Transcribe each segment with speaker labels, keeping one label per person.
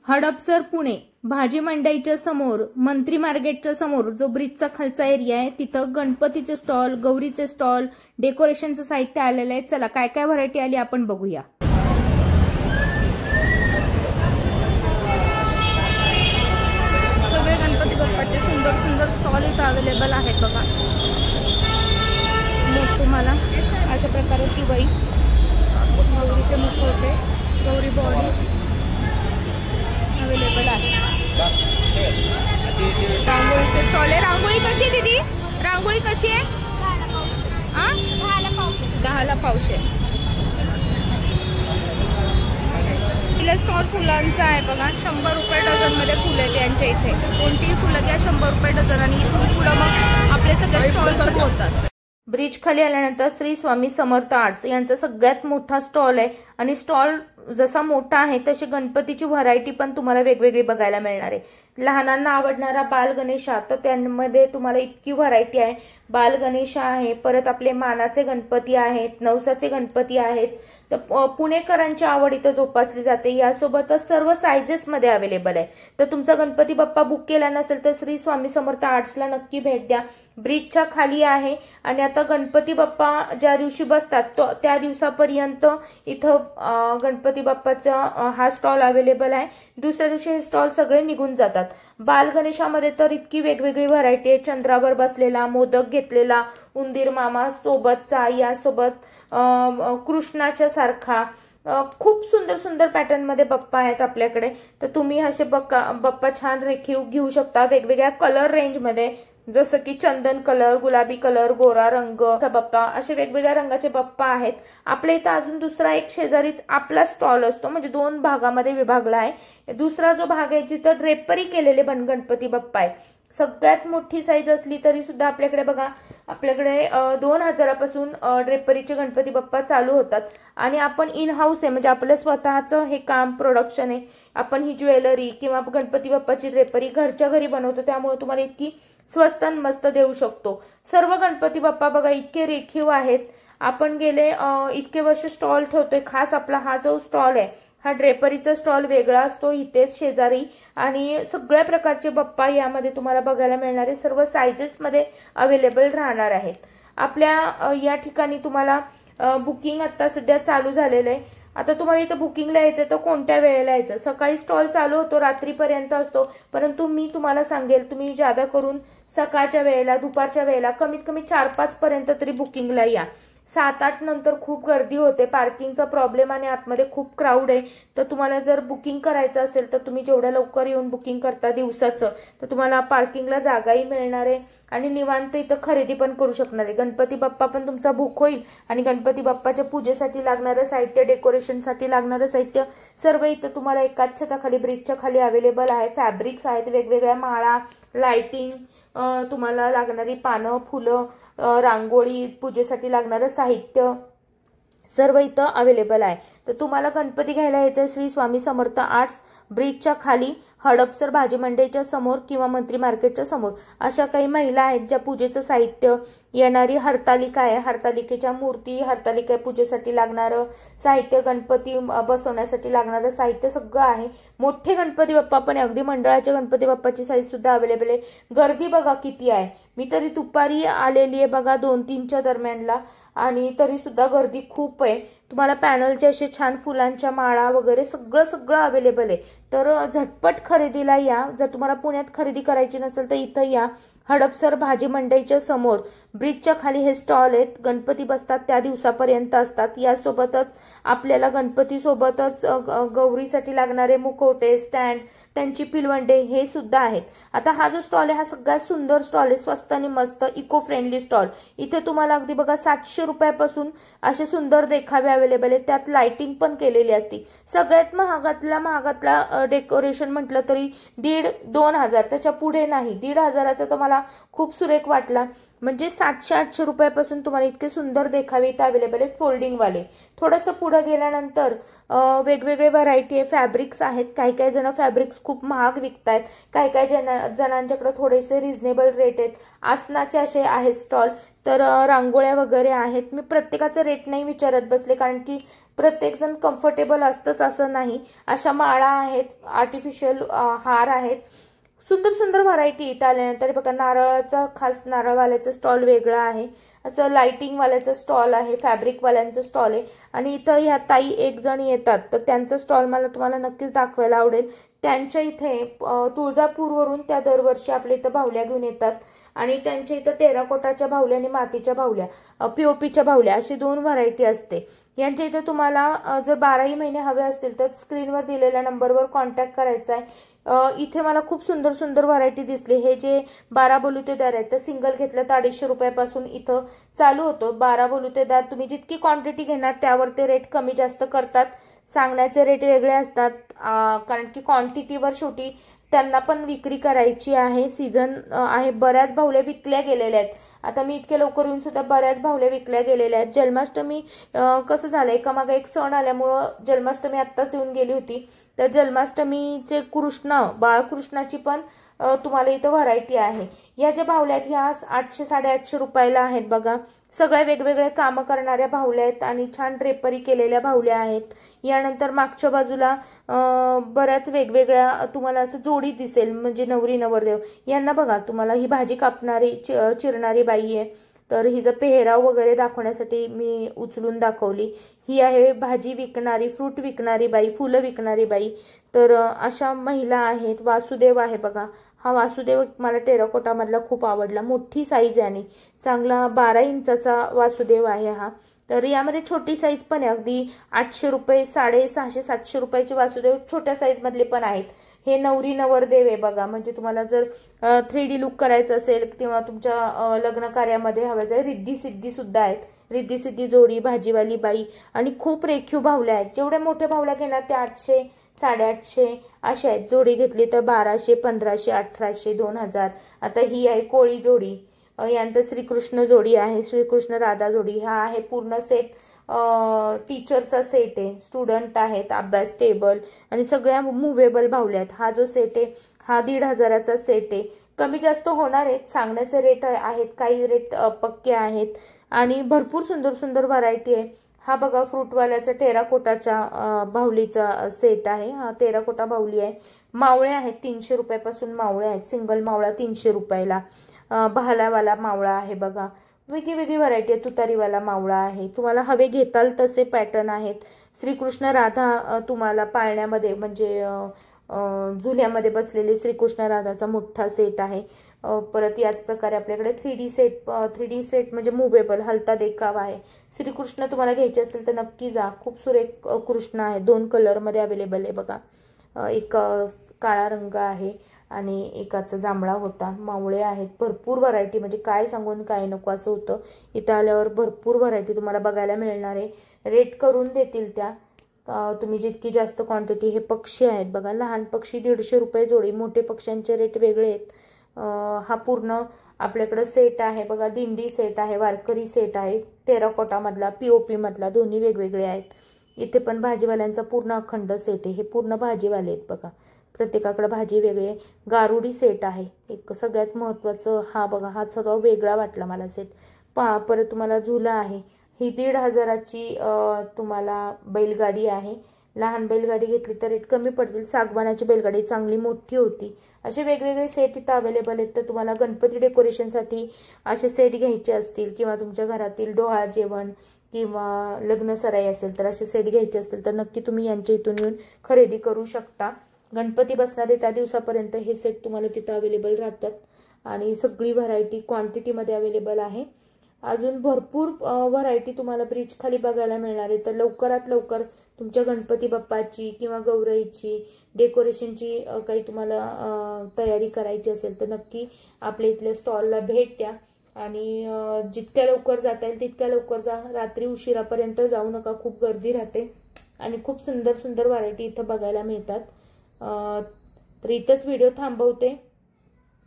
Speaker 1: हडपसर पुणे भाजी मंडईच्या समोर मंत्री मार्केटच्या समोर जो ब्रिजचा खालचा एरिया आहे तिथं गणपतीचे स्टॉल, गौरीचे स्टॉल, डेकोरेशनचं साहित्य आलेलं आहे। चला काय काय व्हरायटी आली आपण बघूया। सगळे गणपती बाप्पाचे सुंदर सुंदर स्टॉल इथं अवेलेबल आहेत बघा। मग तुम्हाला अशा प्रकारे ती बाई गौरीचे मुखवटे, गौरी बॉडी अवेलेबल आहे। रांगोळीचे स्टॉल आहे। रांगोळी कशी आहे दीदी? रांगोळी कशी आहे? 10ला पावशे। तिला स्टॉल फुलांचा आहे बघा। 100 रुपये डझन मध्ये फुलं आहेत यांच्या इथे। कोणतीही फुलं घ्या 100 रुपये डझन आणि इथून पुढे मग आपले सगळे स्टॉल सुरू होतात। ब्रिज खाली आल्यानंतर श्री स्वामी समर्थ आर्ट्स यांचा सगळ्यात मोठा स्टॉल आहे आणि स्टॉल जसा मोठा आहे तशी गणपतीची व्हरायटी पण तुम्हाला वेगवेगळी बघायला मिळणार आहे। लहानांना आवडणारा बाल गणेशा तर त्यामध्ये तुम्हाला इतकी व्हरायटी आहे। बाल गणेशा आहे, परत आपले मानाचे गणपती आहेत, नवसाचे गणपती आहेत। तर पुणेकरांची आवड इथं जोपासली जाते। यासोबतच सर्व साइजेस मध्ये अवेलेबल आहे। तर तुमचा गणपती बाप्पा बुक केला नसेल तर श्री स्वामी समर्थ आर्ट्सला नक्की भेट द्या। ब्रिजच्या खाली आहे आणि आता गणपती बाप्पा ज्या दिवशी बसतात त्या दिवसापर्यंत इथं गणपती बाप्पाचा हा स्टॉल अवेलेबल आहे। दुसऱ्या दिवशी हे स्टॉल सगळे निघून जातात। बाल गणेशामध्ये तर इतकी वेगवेगळी व्हरायटी आहे। चंद्रावर बसलेला, मोदक घेतलेला, उंदीर मामा सोबतचा, यासोबत कृष्णाच्या सारखा खूप सुंदर सुंदर पॅटर्न मध्ये बाप्पा आहेत आपल्याकडे। तर तुम्ही असे बाप्पा छान रेखीव घेऊ शकता वेगवेगळ्या कलर रेंज मध्ये, जसं की चंदन कलर, गुलाबी कलर, गोरा रंग बाप्पा, असे वेगवेगळ्या रंगाचे बाप्पा आहेत। आपल्या इथं अजून दुसरा एक शेजारीच आपला स्टॉल असतो, म्हणजे 2 भागामध्ये विभागला आहे। दुसरा जो भाग आहे जिथं ड्रेपरी केलेले गणपती बाप्पा आहेत। सगळ्यात मोठी साईज असली तरी सुद्धा आपल्याकडे बघा, आपल्याकडे 2000 पासून ड्रेपरीचे गणपती बाप्पा चालू होतात आणि आपण इन हाऊस आहे, म्हणजे आपलं स्वतःचं हे काम प्रोडक्शन आहे। आपण ही ज्वेलरी किंवा गणपती बाप्पाची ड्रेपरी घरच्या घरी बनवतो, त्यामुळे तुम्हाला इतकी स्वस्त आणि मस्त देऊ शकतो। सर्व गणपती बाप्पा बघा इतके रेखीव आहेत। आपण गेले इतके वर्ष स्टॉल ठेवतोय। खास आपला हा जो स्टॉल आहे हा ड्रेपरीचा स्टॉल वेगळा असतो इथेच शेजारी, आणि सगळ्या प्रकारचे बाप्पा यामध्ये तुम्हाला बघायला मिळणार आहे। सर्व साइजेस मध्ये अवेलेबल राहणार आहेत। आपल्या या ठिकाणी तुम्हाला बुकिंग आता सध्या चालू झालेलं आहे। आता तुम्हाला इथं बुकिंगला यायचं तर कोणत्या वेळेला यायचं? सकाळी स्टॉल चालू होतो, रात्रीपर्यंत असतो, परंतु मी तुम्हाला सांगेल तुम्ही जादा करून सकाळच्या वेळेला, दुपारच्या वेळेला कमीत कमी 4-5 पर्यंत तरी बुकिंगला या। 7-8 नंतर खूप गर्दी होते, पार्किंगचा प्रॉब्लेम आणि आतमध्ये खूप क्राऊड आहे। तर तुम्हाला जर बुकिंग करायचं असेल तर तुम्ही जेवढ्या लवकर येऊन बुकिंग करता दिवसाचं, तर तुम्हाला पार्किंगला जागाही मिळणार आहे आणि निवांत इथं खरेदी पण करू शकणार आहे। गणपती बाप्पा पण तुमचा बुक होईल आणि गणपती बाप्पाच्या पूजेसाठी लागणारं साहित्य, डेकोरेशनसाठी लागणारं साहित्य सर्व इथं तुम्हाला एकाच छताखाली ब्रिजच्या खाली अवेलेबल आहे। फॅब्रिक्स आहेत, वेगवेगळ्या माळा, लाइटिंग, तुम्हाला लागणारी पानं, फुलं, रांगोळी, पूजेसाठी लागणारं साहित्य सर्व इथं अवेलेबल आहे। तर तुम्हाला गणपती घ्यायला यायचं श्री स्वामी समर्थ आर्ट्स, ब्रिजच्या खाली, हडपसर भाजी मंडईच्या समोर किंवा मंत्री मार्केटच्या समोर। अशा काही महिला आहेत ज्या पूजेचं साहित्य, येणारी हरतालिका आहे, हरतालिकेच्या मूर्ती, हरतालिका पूजेसाठी लागणारं साहित्य, गणपती बसवण्यासाठी लागणारं साहित्य सगळं आहे। मोठे गणपती बाप्पा पण अगदी मंडळाच्या गणपती बाप्पाची साईज सुद्धा अवेलेबल आहे। गर्दी बघा किती आहे। मी तरी दुपारी आलेली आहे बघा 2-3च्या दरम्यानला, आणि तरी सुद्धा गर्दी खूप आहे। तुम्हाला पॅनलचे असे छान फुलांच्या माळा वगैरे सगळं अवेलेबल आहे। तर झटपट खरेदीला या। जर तुम्हाला पुण्यात खरेदी करायची नसेल तर इथं या, हडपसर भाजी मंडईच्या समोर ब्रिजच्या खाली हे स्टॉल आहेत। गणपती बसतात त्या दिवसापर्यंत असतात। यासोबतच आपल्याला गणपती सोबतच गौरीसाठी लागणारे मुखवटे, स्टँड, त्यांची पिलवंडे हे सुद्धा आहेत। आता हा जो स्टॉल आहे हा सगळ्यात सुंदर स्टॉल आहे, स्वस्त आणि मस्त इको फ्रेंडली स्टॉल। इथे तुम्हाला अगदी बघा 700 रुपयापासून असे सुंदर देखावे अवेलेबल आहेत, त्यात लाइटिंग पण केलेली असते। सगळ्यात महागातला डेकोरेशन म्हटलं तरी 1,500-2 हजार, त्याच्या पुढे नाही। 1,500चा तर मला खूप सुरेख वाटला। म्हणजे 700-800 रुपयापासून तुम्हाला इतके सुंदर देखावे इथे अवेलेबल आहेत, फोल्डिंग वाले। थोडंसं पुढे गेल्यानंतर वेगवेगळे व्हरायटी आहे, फॅब्रिक्स आहेत। काही जण फॅब्रिक्स खूप महाग विकतायत, काही जणांच्याकडे थोडेसे रिझनेबल रेट आहेत। आसनाचे असे आहेत स्टॉल, तर रांगोळ्या वगैरे आहेत। मी प्रत्येकाचे रेट नाही विचारत बसले, कारण की प्रत्येकजण कम्फर्टेबल असतंच असं नाही. अशा माळा आहेत, आर्टिफिशियल हार आहेत, सुंदर सुंदर व्हरायटी इथं आल्यानंतर बघा. नारळाचा खास नारळवाल्याचा स्टॉल वेगळा आहे, असं लाइटिंग वाल्याचा स्टॉल आहे, फॅब्रिक वाल्यांचा स्टॉल आहे. आणि इथं ह्या ताई एक जण येतात तर त्यांचा स्टॉल मला तुम्हाला नक्कीच दाखवायला आवडेल. त्यांच्या इथे तुळजापूरवरून त्या दरवर्षी आपल्या इथं बाहुल्या घेऊन येतात आणि त्यांच्या इथं टेराकोटाच्या बाहुल्या आणि मातीच्या बाहुल्या, पीओपीच्या बाहुल्या अशी 2 व्हरायटी असते. यांच्या इथे तुम्हाला जर 12ही महिने हवे असतील तर स्क्रीनवर दिलेल्या नंबरवर कॉन्टॅक्ट करायचा आहे. इथे मला खूप सुंदर सुंदर व्हरायटी दिसली. हे जे 12 बलुतेदार आहेत तर सिंगल घेतलं तर 250 रुपयापासून इथं चालू होतो. 12 बलुतेदार तुम्ही जितकी क्वांटिटी घेणार त्यावर ते रेट कमी जास्त करतात. सांगण्याचे रेट वेगळे असतात कारण की क्वांटिटीवर शेवटी त्यांना पण विक्री करायची आहे. सीझन आहे, बऱ्याच बाहुल्या विकल्या गेलेल्या आहेत. आता मी इतके लवकर येऊन सुद्धा बऱ्याच बाहुल्या विकल्या गेलेल्या आहेत. जन्माष्टमी कसं झालं, एकामागे एक सण आल्यामुळं जन्माष्टमी आत्ताच येऊन गेली होती. तर जन्माष्टमीचे कृष्ण, बाळकृष्णाची पण तुम्हाला इथं व्हरायटी आहे. या ज्या बाहुल्या आहेत ह्या 800 850 रुपयाला आहेत बघा. सगळ्या वेगवेगळे कामं करणाऱ्या बाहुल्या आहेत आणि छान ड्रेपरी केलेल्या बाहुल्या आहेत. यानंतर मागच्या बाजूला बऱ्याच वेगवेगळ्या तुम्हाला असं जोडी दिसेल, म्हणजे नवरी नवरदेव यांना बघा. तुम्हाला ही भाजी कापणारी चिरणारी बाई आहे, तर हिचा पेहराव वगैरे दाखवण्यासाठी मी उचलून दाखवली. ही आहे भाजी विकणारी, फ्रूट विकणारी बाई, फुलं विकणारी बाई. तर अशा महिला आहेत. वासुदेव आहे बघा. हा वासुदेव मला टेराकोटा मधला खूप आवडला, मोठी साईज आहे आणि चांगला 12 इंचाचा वासुदेव आहे हा. तर यामध्ये छोटी साईज पण आहे, अगदी 800 रुपये, 650 700 रुपयाचे वासुदेव छोट्या साईज मधले पण आहेत. हे नवरी नवरदेव आहे बघा. म्हणजे तुम्हाला जर 3D लुक करायचं असेल किंवा तुमच्या लग्न कार्यामध्ये हवं असेल, रिद्धी सिद्धी सुद्धा आहेत. रिद्धी सिद्धी जोडी, भाजीवाली बाई आणि खूप रेखीव बाहुल्या आहेत. जेवढ्या मोठ्या बाहुल्या घेणार त्या 800 850 अशा आहेत. जोडी घेतली तर 1200 1500 1800 2000. आता ही आहे कोळी जोडी. यानंतर श्रीकृष्ण जोडी आहे, श्रीकृष्ण राधा जोडी. हा आहे पूर्ण सेट, टीचरचा सेट आहे. स्टुडंट आहेत, अभ्यास टेबल आणि सगळ्या मुव्हेबल बाहुल्या आहेत. हा जो सेट आहे हा 1500चा सेट आहे. कमी जास्त होणार आहेत, सांगण्याचे रेट आहेत, काही रेट पक्के आहेत आणि भरपूर सुंदर सुंदर व्हरायटी आहे. हा बघा फ्रूटवाल्याचा टेराकोटाच्या बाहुलीचा सेट आहे. हा टेराकोटा बाहुली आहे. मावळे आहेत 300 रुपयापासून मावळे आहेत. सिंगल मावळा 300 रुपयाला. भालावाला मावळा आहे बघा. वेगळी व्हरायटी आहे. तुतारीवाला मावळा आहे. तुम्हाला हवे घेताल तसे पॅटर्न आहेत. श्रीकृष्ण राधा तुम्हाला पाळण्यामध्ये म्हणजे झुल्यामध्ये बसलेले श्रीकृष्ण राधाचा मोठा सेट आहे. परत याच प्रकारे आपल्याकडे 3D सेट म्हणजे मुव्हेबल हलता देखावा आहे. श्रीकृष्ण तुम्हाला घ्यायचे असतील तर नक्की जा. खूप सुरेख कृष्ण आहे. 2 कलरमध्ये अवेलेबल आहे बघा. एक काळा रंग आहे आणि एकाचा जांभळा होता. मावळे आहेत. भरपूर व्हरायटी, म्हणजे काय सांगून काय नको असं होतं. इथं आल्यावर भरपूर व्हरायटी तुम्हाला बघायला मिळणार आहे. रेट करून देतील त्या, तुम्ही जितकी जास्त क्वांटिटी. हे पक्षी आहेत बघा. लहान पक्षी 150 रुपये जोडी, मोठे पक्ष्यांचे रेट वेगळे आहेत. हा पूर्ण आपल्याकडे सेट आहे बघा. दिंडी सेट आहे, वारकरी सेट आहे. टेराकोटा मधला, पीओपी मधला, दोन्ही वेगवेगळे आहेत. इथे पण भाजीवाल्यांचा पूर्ण अखंड सेट आहे. हे पूर्ण भाजीवाले आहेत बघा. प्रत्येकाकडे भाजी वेगळी आहे. गारुडी सेट आहे एक सगळ्यात महत्त्वाचं. हा बघा, हा सर्व वेगळा वाटला मला सेट. परत तुम्हाला झुला आहे. ही 1500ची तुम्हाला बैलगाडी आहे. लहान बैलगाडी घेतली तर रेट कमी पडतील. सागवानाची बैलगाडी चांगली मोठी होती. असे वेगवेगळे सेट इथं अवेलेबल आहेत. तर तुम्हाला गणपती डेकोरेशनसाठी असे सेट घ्यायचे असतील किंवा तुमच्या घरातील डोहाळ जेवण किंवा लग्न सराई असेल तर असे सेट घ्यायचे असतील तर नक्की तुम्ही यांच्या इथून येऊन खरेदी करू शकता. गणपती बसणारे त्या दिवसापर्यंत हे सेट तुम्हाला तिथं अवेलेबल राहतात आणि सगळी व्हरायटी क्वांटिटीमध्ये अवेलेबल आहे. अजून भरपूर व्हरायटी तुम्हाला ब्रिज खाली बघायला मिळणार आहे. तर लवकरात लवकर तुमच्या गणपती बाप्पाची किंवा गौराईची डेकोरेशनची काही तुम्हाला तयारी करायची असेल तर नक्की आपल्या इथल्या स्टॉलला भेट द्या आणि जितक्या लवकर जाता येईल तितक्या लवकर जा. रात्री उशिरापर्यंत जाऊ नका, खूप गर्दी राहते आणि खूप सुंदर सुंदर व्हरायटी इथं बघायला मिळतात. तर इथंच व्हिडिओ थांबवते.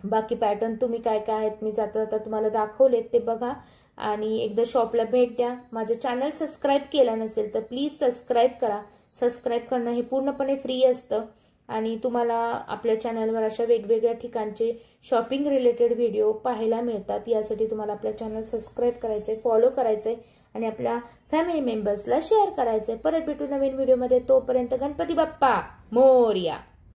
Speaker 1: बाकी पॅटर्न तुम्ही काय काय आहेत मी जाता जाता तुम्हाला दाखवलेत ते बघा आणि एकदा शॉपला भेट द्या. माझं चॅनल सबस्क्राईब केलं नसेल तर प्लीज सबस्क्राईब करा. सबस्क्राईब करणं हे पूर्णपणे फ्री असतं आणि तुम्हाला आपल्या चॅनलवर अशा वेगवेगळ्या ठिकाणचे शॉपिंग रिलेटेड व्हिडिओ पाहायला मिळतात. यासाठी तुम्हाला आपल्या चॅनल सबस्क्राईब करायचंय, फॉलो करायचंय आणि आपल्या फॅमिली मेंबर्सला शेअर करायचंय. परत भेटू नवीन व्हिडिओमध्ये. तोपर्यंत गणपती बाप्पा मोरया.